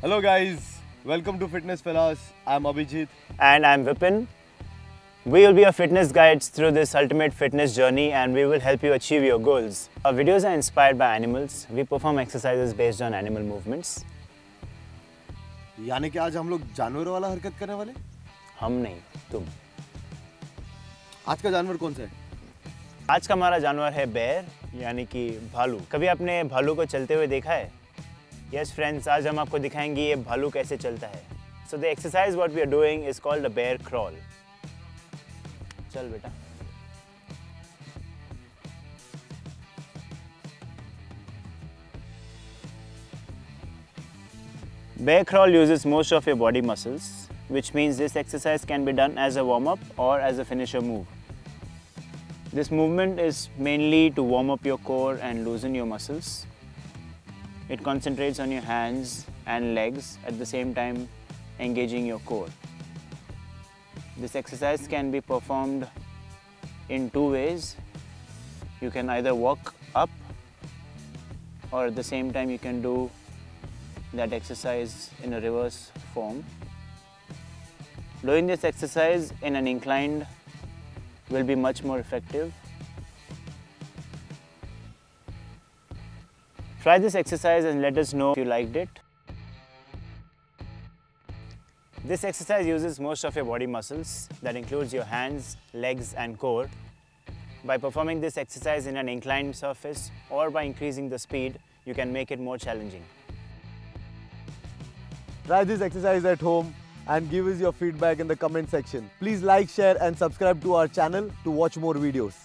Hello guys, welcome to Fitness Fellas. I'm Abhijit. And I'm Vipin. We will be your fitness guides through this ultimate fitness journey and we will help you achieve your goals. Our videos are inspired by animals. We perform exercises based on animal movements. यानी कि आज हम लोग जानवरों वाला हरकत करने वाले? हम नहीं, तुम। आज का जानवर कौन सा है? आज का हमारा जानवर है बेर, यानी कि भालू। कभी आपने भालू को चलते हुए देखा है? Yes friends, आज हम आपको दिखाएंगे ये भालू कैसे चलता है। So the exercise what we are doing is called a bear crawl. चल बेटा। Bear crawl uses most of your body muscles, which means this exercise can be done as a warm-up or as a finisher move. This movement is mainly to warm up your core and loosen your muscles. It concentrates on your hands and legs at the same time engaging your core. This exercise can be performed in two ways. You can either walk up or at the same time you can do that exercise in a reverse form. Doing this exercise in an inclined will be much more effective. Try this exercise and let us know if you liked it. This exercise uses most of your body muscles, that includes your hands, legs and core. By performing this exercise in an inclined surface or by increasing the speed, you can make it more challenging. Try this exercise at home and give us your feedback in the comment section. Please like, share and subscribe to our channel to watch more videos.